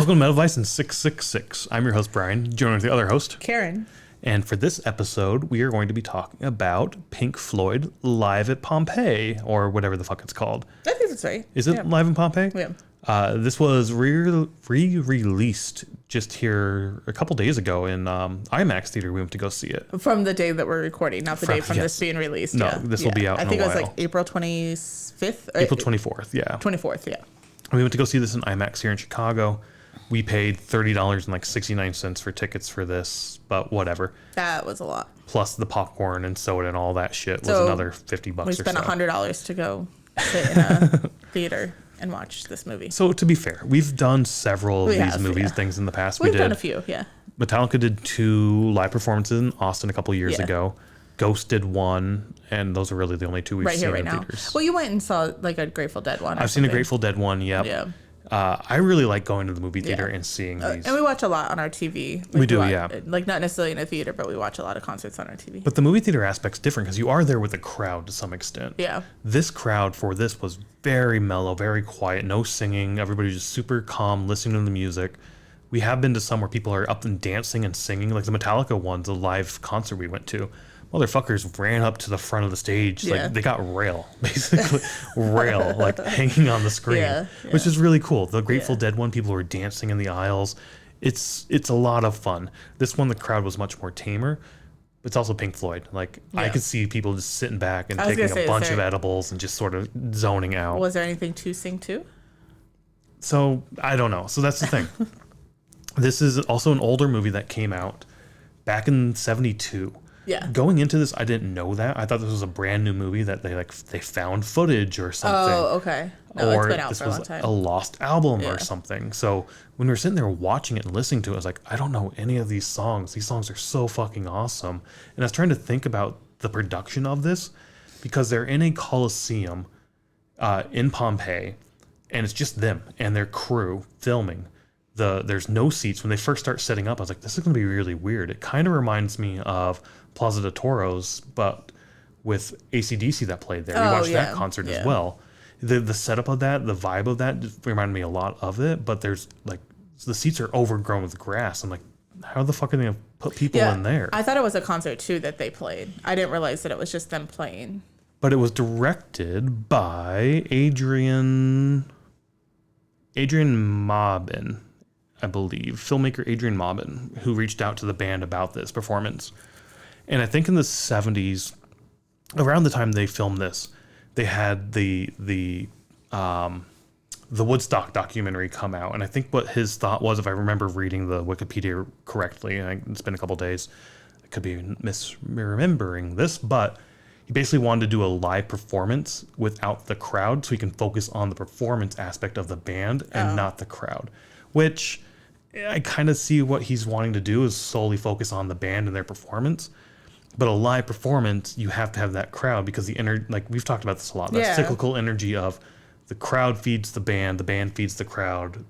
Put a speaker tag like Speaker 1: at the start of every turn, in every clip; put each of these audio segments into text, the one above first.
Speaker 1: Welcome to MetalVice in 666. I'm your host, Brian, joined with the other host,
Speaker 2: Karen.
Speaker 1: And for this episode, we are going to be talking about Pink Floyd live at Pompeii, or whatever the fuck it's called.
Speaker 2: I think that's right.
Speaker 1: Is it live in Pompeii?
Speaker 2: Yeah.
Speaker 1: This was re-released just here a couple days ago in IMAX theater. We went to go see it.
Speaker 2: From the day that we're recording, not the day from this being released.
Speaker 1: No, this will be out in a while.
Speaker 2: I think it was like April 25th?
Speaker 1: April 24th, yeah.
Speaker 2: 24th, yeah.
Speaker 1: We went to go see this in IMAX here in Chicago. We paid $30.69 for tickets for this, but whatever.
Speaker 2: That was a lot.
Speaker 1: Plus the popcorn and soda and all that shit was another $50
Speaker 2: we spent $100 to go sit in a theater and watch this movie.
Speaker 1: So to be fair, we've done several of these movies things in the past.
Speaker 2: We've done a few, yeah.
Speaker 1: Metallica did 2 live performances in Austin a couple years ago. Ghost did 1, and those are really the only 2 we've seen in theaters.
Speaker 2: Well, you went and saw like a Grateful Dead one.
Speaker 1: I've seen a Grateful Dead one, yep. Yeah. I really like going to the movie theater and seeing these.
Speaker 2: And we watch a lot on our TV. Like
Speaker 1: we do, yeah.
Speaker 2: Like not necessarily in a theater, but we watch a lot of concerts on our TV.
Speaker 1: But the movie theater aspect's different because you are there with a crowd to some extent.
Speaker 2: Yeah.
Speaker 1: This crowd for this was very mellow, very quiet, no singing. Everybody's just super calm, listening to the music. We have been to some where people are up and dancing and singing, like the Metallica one, the live concert we went to. Motherfuckers ran up to the front of the stage. Like they got rail, basically rail, like hanging on the screen, which is really cool. The Grateful Dead one, people were dancing in the aisles. It's a lot of fun. This one, the crowd was much more tamer. It's also Pink Floyd. Like I could see people just sitting back and taking a bunch of edibles and just sort of zoning out.
Speaker 2: Was there anything to sing to?
Speaker 1: So I don't know. So that's the thing. This is also an older movie that came out back in '72.
Speaker 2: Yeah.
Speaker 1: Going into this, I didn't know that. I thought this was a brand new movie that they found footage or something.
Speaker 2: Oh, okay. No,
Speaker 1: or
Speaker 2: it's been out
Speaker 1: this
Speaker 2: for a long
Speaker 1: was
Speaker 2: time.
Speaker 1: a lost album or something. So when we were sitting there watching it and listening to it, I was like, I don't know any of these songs. These songs are so fucking awesome. And I was trying to think about the production of this because they're in a coliseum in Pompeii, and it's just them and their crew filming. There's no seats. When they first start setting up, I was like, this is going to be really weird. It kind of reminds me of Plaza de Toros, but with AC/DC that played there. We watched that concert as well. The setup of that, the vibe of that just reminded me a lot of it, but there's like, the seats are overgrown with grass. I'm like, how the fuck are they going to put people in there?
Speaker 2: I thought it was a concert too that they played. I didn't realize that it was just them playing.
Speaker 1: But it was directed by Adrian Maubin, I believe, filmmaker Adrian Maubin, who reached out to the band about this performance. And I think in the 70s, around the time they filmed this, they had the Woodstock documentary come out. And I think what his thought was, if I remember reading the Wikipedia correctly, and it's been a couple days, I could be misremembering this, but he basically wanted to do a live performance without the crowd so he can focus on the performance aspect of the band and not the crowd, which I kind of see what he's wanting to do is solely focus on the band and their performance. But a live performance, you have to have that crowd because like we've talked about this a lot, that cyclical energy of the crowd feeds the band feeds the crowd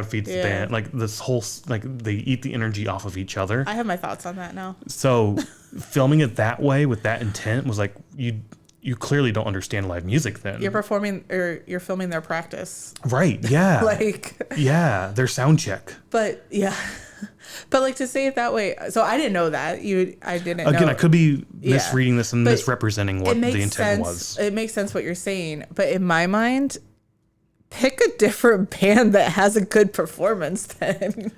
Speaker 1: feeds the band. Like this whole, like they eat the energy off of each other.
Speaker 2: I have my thoughts on that now.
Speaker 1: So filming it that way with that intent was like, you clearly don't understand live music then.
Speaker 2: You're performing or you're filming their practice.
Speaker 1: Right, yeah. Their sound check.
Speaker 2: But but like to say it that way, so I didn't know that. I didn't know.
Speaker 1: Again, I could be misreading this and misrepresenting what the intent was.
Speaker 2: It makes sense what you're saying, but in my mind, pick a different band that has a good performance then.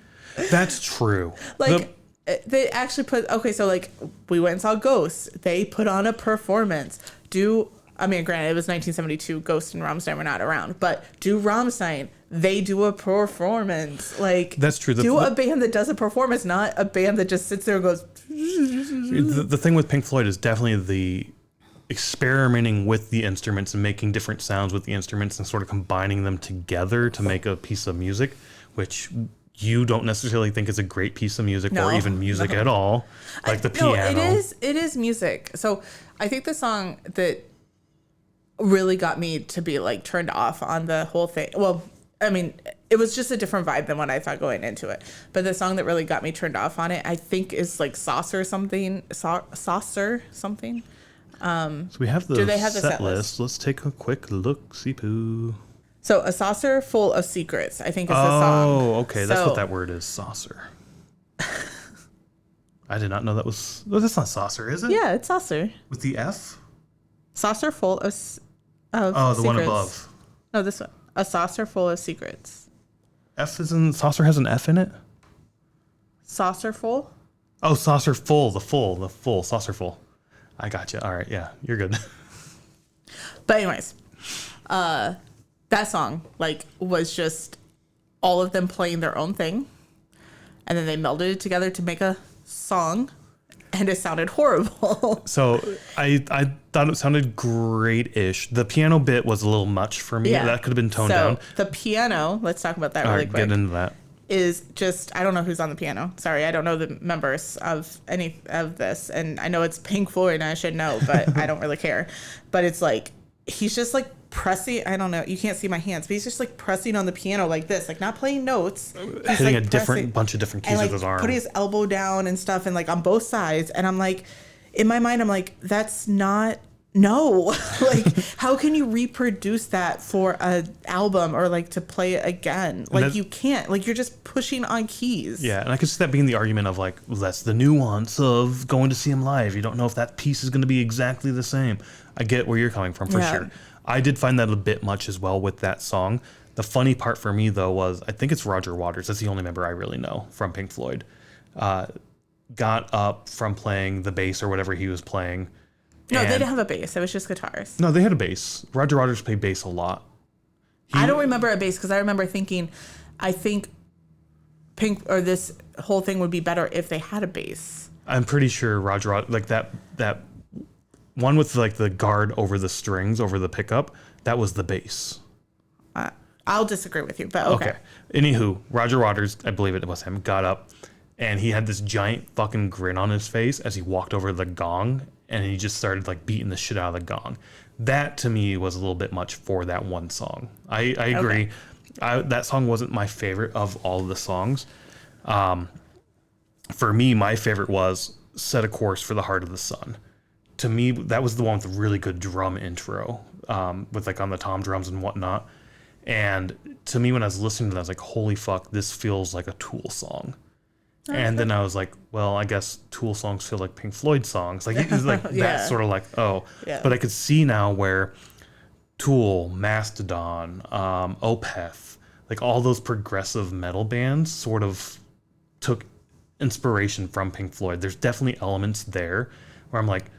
Speaker 1: That's true.
Speaker 2: They actually so like we went and saw Ghosts. They put on a performance. Granted, it was 1972. Ghost and Rammstein were not around, but Rammstein, they do a performance. Like
Speaker 1: that's true.
Speaker 2: A band that does a performance, not a band that just sits there and goes.
Speaker 1: The thing with Pink Floyd is definitely the experimenting with the instruments and making different sounds with the instruments and sort of combining them together to make a piece of music, which you don't necessarily think is a great piece of music or even music at all, like the piano.
Speaker 2: No, it is music. So I think the song that really got me to be like turned off on the whole thing. Well, I mean, it was just a different vibe than what I thought going into it. But the song that really got me turned off on it, I think, is like Saucer something.
Speaker 1: So we have the set list. Let's take a quick look. See poo.
Speaker 2: So A Saucer Full of Secrets, I think is the song.
Speaker 1: Oh, okay. That's what that word is, saucer. I did not know that was... No, that's not saucer, is it?
Speaker 2: Yeah, it's saucer.
Speaker 1: With the F?
Speaker 2: Saucer Full of
Speaker 1: Oh, the
Speaker 2: secrets.
Speaker 1: one above.
Speaker 2: No, this one. A Saucer Full of Secrets.
Speaker 1: F is in... Saucer has an F in it?
Speaker 2: Saucer Full?
Speaker 1: Oh, saucer full. The full. Saucer full. I got you. All right. Yeah, you're good.
Speaker 2: But anyways, that song, like, was just all of them playing their own thing. And then they melded it together to make a song. And it sounded horrible.
Speaker 1: So I thought it sounded great-ish. The piano bit was a little much for me. Yeah. That could have been toned down.
Speaker 2: The piano, let's talk about that really quick.
Speaker 1: Get into that.
Speaker 2: Is just, I don't know who's on the piano. Sorry, I don't know the members of any of this. And I know it's Pink Floyd and I should know, but I don't really care. But it's like, he's just like pressing, I don't know, you can't see my hands, but he's just like pressing on the piano like this, like not playing notes. He's
Speaker 1: hitting
Speaker 2: like
Speaker 1: a bunch of different keys
Speaker 2: and like
Speaker 1: with his arm.
Speaker 2: Putting his elbow down and stuff and like on both sides. And I'm like, in my mind, I'm like, that's not, no. Like, how can you reproduce that for an album or like to play it again? Like, you can't. Like, you're just pushing on keys.
Speaker 1: Yeah, and I could see that being the argument of like, well, that's the nuance of going to see him live. You don't know if that piece is going to be exactly the same. I get where you're coming from for sure. I did find that a bit much as well with that song. The funny part for me though was I think it's Roger Waters. That's the only member I really know from Pink Floyd. Got up from playing the bass or whatever he was playing.
Speaker 2: No, they didn't have a bass. It was just guitars.
Speaker 1: No, they had a bass. Roger Waters played bass a lot.
Speaker 2: I don't remember a bass because I remember thinking, I think Pink or this whole thing would be better if they had a bass.
Speaker 1: I'm pretty sure Roger, like that one with like the guard over the strings over the pickup, that was the bass.
Speaker 2: I'll disagree with you, but okay.
Speaker 1: Anywho, Roger Waters, I believe it was him, got up and he had this giant fucking grin on his face as he walked over the gong. And he just started like beating the shit out of the gong. That to me was a little bit much for that one song. I agree. That song wasn't my favorite of all of the songs. For me, my favorite was Set a Course for the Heart of the Sun. To me, that was the one with a really good drum intro, with like on the tom drums and whatnot. And to me, when I was listening to that, I was like, holy fuck, this feels like a Tool song. And then I was like, well, I guess Tool songs feel like Pink Floyd songs. Like, it's like that's sort of like, oh. Yeah. But I could see now where Tool, Mastodon, Opeth, like all those progressive metal bands sort of took inspiration from Pink Floyd. There's definitely elements there where I'm like,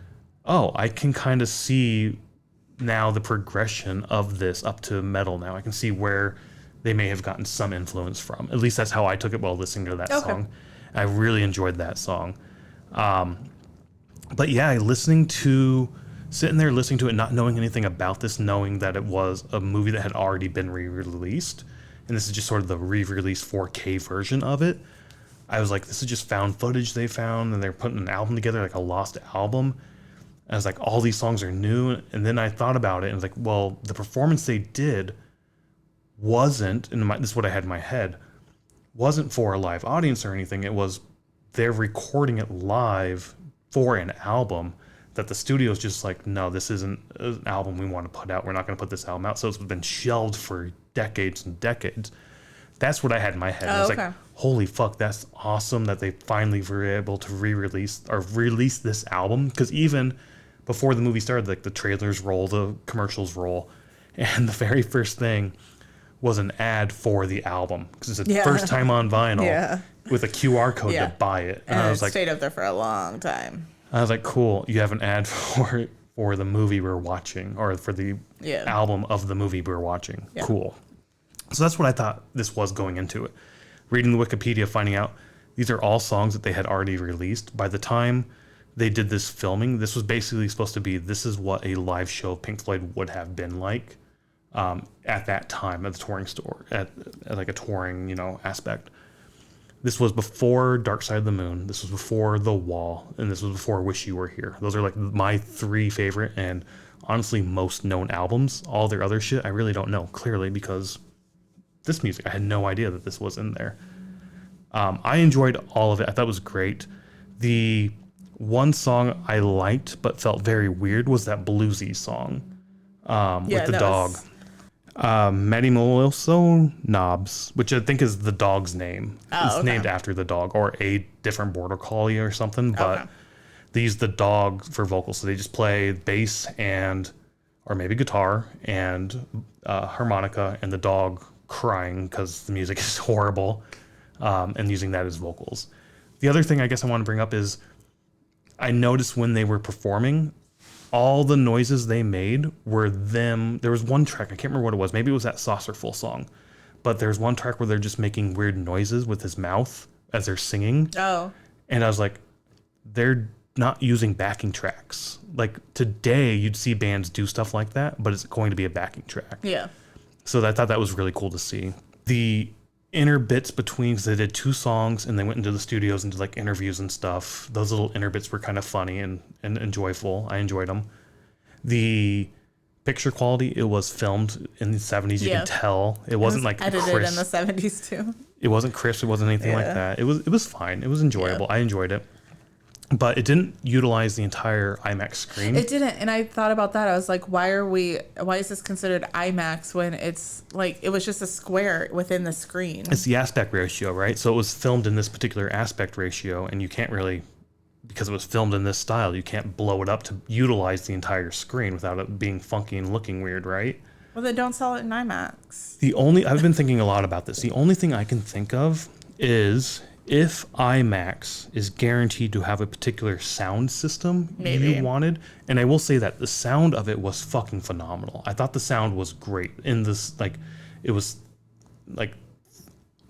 Speaker 1: oh, I can kind of see now the progression of this up to metal now. I can see where they may have gotten some influence from. At least that's how I took it while listening to that song. I really enjoyed that song. But yeah, sitting there listening to it, not knowing anything about this, knowing that it was a movie that had already been re-released, and this is just sort of the re-released 4K version of it. I was like, this is just found footage they found, and they're putting an album together, like a lost album. And I was like, all these songs are new. And then I thought about it, and I was like, well, the performance they did wasn't, this is what I had in my head, wasn't for a live audience or anything. It was they're recording it live for an album that the studio's just like, no, this isn't an album we want to put out. We're not going to put this album out. So it's been shelved for decades and decades. That's what I had in my head. I was like, holy fuck, that's awesome that they finally were able to release this album. Because even before the movie started, like the trailers roll, the commercials roll, and the very first thing was an ad for the album because it's the first time on vinyl with a QR code to buy it.
Speaker 2: And I was like, stayed up there for a long time.
Speaker 1: I was like, cool. You have an ad for the movie we're watching or for the album of the movie we're watching. Yeah. Cool. So that's what I thought this was going into it. Reading the Wikipedia, finding out these are all songs that they had already released. By the time they did this filming, this was basically supposed to be, this is what a live show of Pink Floyd would have been like. At that time at the touring store at like a touring aspect. This was before Dark Side of the Moon, this was before The Wall, and this was before Wish You Were Here. Those are like my three favorite and honestly most known albums. All their other shit I really don't know clearly because this music I had no idea that this was in there. I enjoyed all of it. I thought it was great. The one song I liked but felt very weird was that bluesy song with the dog. Medimoso Knobs, which I think is the dog's name.
Speaker 2: Oh,
Speaker 1: it's
Speaker 2: okay.
Speaker 1: named after the dog or a different border collie or something, but
Speaker 2: Okay.
Speaker 1: they use the dog for vocals. So they just play bass or maybe guitar and harmonica, and the dog crying because the music is horrible, and using that as vocals. The other thing I guess I want to bring up is I noticed when they were performing, all the noises they made were them. There was one track, I can't remember what it was. Maybe it was that Saucerful song. But there's one track where they're just making weird noises with his mouth as they're singing.
Speaker 2: Oh.
Speaker 1: And I was like, they're not using backing tracks. Like today, you'd see bands do stuff like that, but it's going to be a backing track.
Speaker 2: Yeah.
Speaker 1: So I thought that was really cool to see. The inner bits between, because they did 2 songs and they went into the studios and did like interviews and stuff. Those little inner bits were kind of funny and joyful. I enjoyed them. The picture quality, it was filmed in the 70s. You
Speaker 2: Yeah.
Speaker 1: can tell it wasn't like
Speaker 2: edited
Speaker 1: crisp.
Speaker 2: in the 70s too.
Speaker 1: It wasn't crisp. It wasn't anything like
Speaker 2: Yeah.
Speaker 1: that. It was fine. It was enjoyable.
Speaker 2: Yeah.
Speaker 1: I enjoyed it. But it didn't utilize the entire IMAX screen.
Speaker 2: It didn't, and I thought about that. I was like, why is this considered IMAX when it's like it was just a square within the screen?
Speaker 1: It's the aspect ratio, right? So it was filmed in this particular aspect ratio, and you can't really, because it was filmed in this style, you can't blow it up to utilize the entire screen without it being funky and looking weird, right?
Speaker 2: Well, they don't sell it in IMAX.
Speaker 1: I've been thinking a lot about this. The only thing I can think of is if IMAX is guaranteed to have a particular sound system
Speaker 2: Maybe.
Speaker 1: you wanted, and I will say that the sound of it was fucking phenomenal. I thought the sound was great in this, like, it was like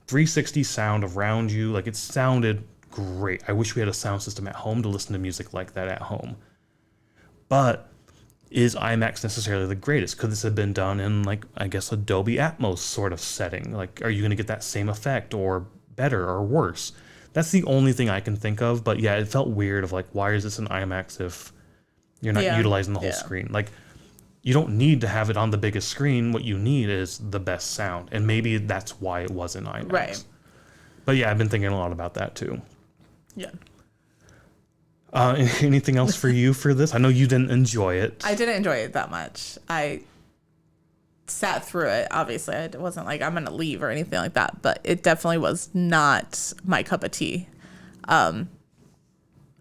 Speaker 1: 360 sound around you. Like, it sounded great. I wish we had a sound system at home to listen to music like that at home. But is IMAX necessarily the greatest? Could this have been done in, like, I guess, a Dolby Atmos sort of setting? Like, are you going to get that same effect or better or worse? That's the only thing I can think of. But yeah, it felt weird of like, why is this an IMAX if you're not utilizing the whole screen? Like, you don't need to have it on the biggest screen. What you need is the best sound. And maybe that's why it was in IMAX.
Speaker 2: Right.
Speaker 1: But yeah, I've been thinking a lot about that too.
Speaker 2: Yeah.
Speaker 1: Anything else for you for this? I know you didn't enjoy it.
Speaker 2: I didn't enjoy it that much. I sat through it. Obviously, it wasn't like I'm gonna leave or anything like that, but it definitely was not my cup of tea of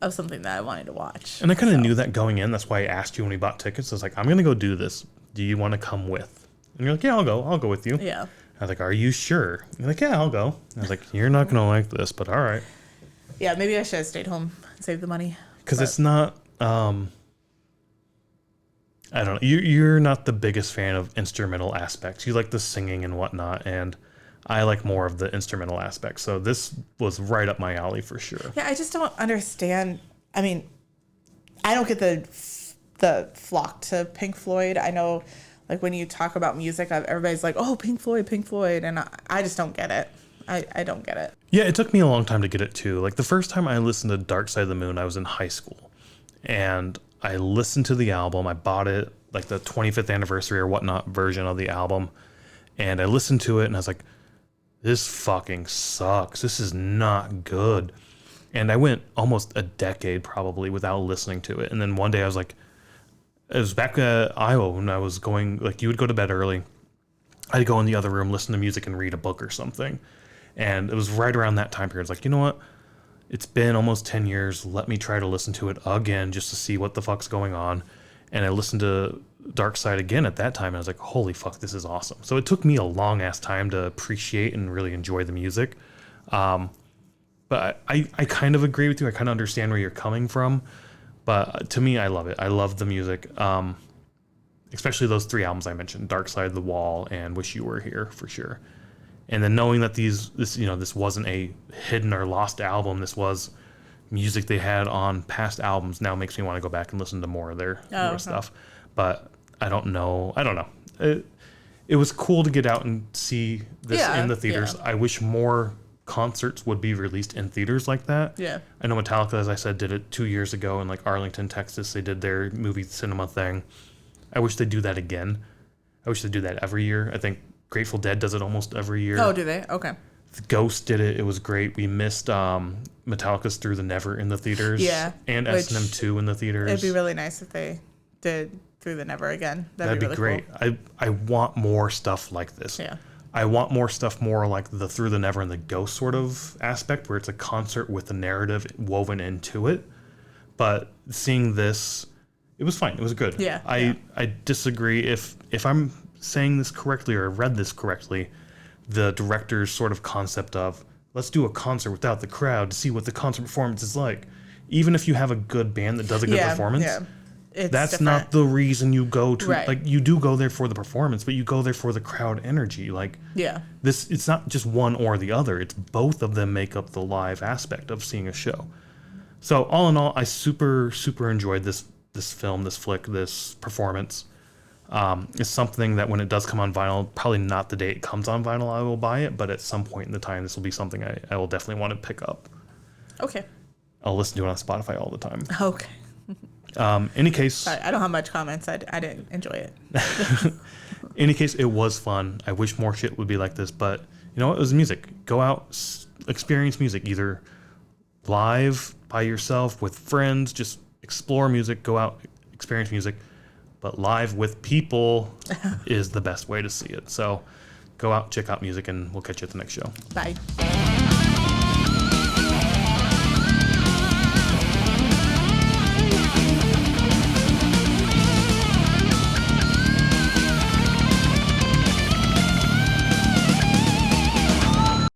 Speaker 2: something that I wanted to watch.
Speaker 1: And I kind of knew that going in. That's why I asked you when we bought tickets. I was like, I'm going to go do this. Do you want to come with? And you're like, yeah, I'll go. I'll go with you.
Speaker 2: Yeah.
Speaker 1: I was like, are you sure? And you're like, yeah, I'll go. I was like, you're not going to like this, but all right.
Speaker 2: Yeah, maybe I should have stayed home and saved the money.
Speaker 1: Because it's not, I don't know. You're not the biggest fan of instrumental aspects. You like the singing and whatnot, and I like more of the instrumental aspects. So this was right up my alley for sure.
Speaker 2: Yeah, I just don't understand. I mean, I don't get the flock to Pink Floyd. I know, like, when you talk about music, everybody's like, oh, Pink Floyd, and I just don't get it. I don't get it.
Speaker 1: Yeah, it took me a long time to get it too. Like, the first time I listened to Dark Side of the Moon, I was in high school. And I listened to the album. I bought it, like, the 25th anniversary or whatnot version of the album. And I listened to it, and I was like, this fucking sucks. This is not good. And I went almost a decade probably without listening to it. And then one day I was like, it was back at Iowa when I was going, like, you would go to bed early. I'd go in the other room, listen to music, and read a book or something. And it was right around that time period. It's like, you know what? It's been almost 10 years. Let me try to listen to it again just to see what the fuck's going on. And I listened to Dark Side again at that time. And I was like, holy fuck, this is awesome. So it took me a long ass time to appreciate and really enjoy the music. But I kind of agree with you. I kind of understand where you're coming from. But to me, I love it. I love the music. Especially those 3 albums I mentioned, Dark Side of the Wall and Wish You Were Here, for sure. And then knowing that this wasn't a hidden or lost album, this was music they had on past albums, now makes me want to go back and listen to more of their stuff. But I don't know. It was cool to get out and see this in the theaters.
Speaker 2: Yeah.
Speaker 1: I wish more concerts would be released in theaters like that.
Speaker 2: Yeah.
Speaker 1: I know Metallica, as I said, did it 2 years ago in like Arlington, Texas. They did their movie cinema thing. I wish they'd do that again. I wish they'd do that every year. I think Grateful Dead does it almost every year.
Speaker 2: Oh, do they? Okay.
Speaker 1: Ghost did it. It was great. We missed Metallica's Through the Never in the theaters.
Speaker 2: Yeah.
Speaker 1: And S&M 2 in the theaters.
Speaker 2: It'd be really nice if they did Through the Never again.
Speaker 1: That'd be
Speaker 2: really
Speaker 1: great.
Speaker 2: Cool.
Speaker 1: I want more stuff like this.
Speaker 2: Yeah.
Speaker 1: I want more stuff more like the Through the Never and the Ghost sort of aspect, where it's a concert with the narrative woven into it. But seeing this, it was fine. It was good.
Speaker 2: Yeah.
Speaker 1: I disagree. If I'm saying this correctly or read this correctly, the director's sort of concept of let's do a concert without the crowd to see what the concert performance is like. Even if you have a good band that does a good performance, that's different. Not the reason you go to like you do go there for the performance, but you go there for the crowd energy. Like this, it's not just one or the other. It's both of them make up the live aspect of seeing a show. So all in all, I super enjoyed this film, this flick, this performance. It's something that when it does come on vinyl, probably not the day it comes on vinyl, I will buy it, but at some point in the time, this will be something I will definitely want to pick up.
Speaker 2: Okay.
Speaker 1: I'll listen to it on Spotify all the time.
Speaker 2: Okay.
Speaker 1: Any case,
Speaker 2: sorry, I don't have much comments. I didn't enjoy it.
Speaker 1: Any case, it was fun. I wish more shit would be like this, but you know what? It was music. Go out, experience music, either live by yourself with friends. Just explore music. Go out, experience music. But live with people is the best way to see it. So go out, check out music, and we'll catch you at the next show.
Speaker 2: Bye.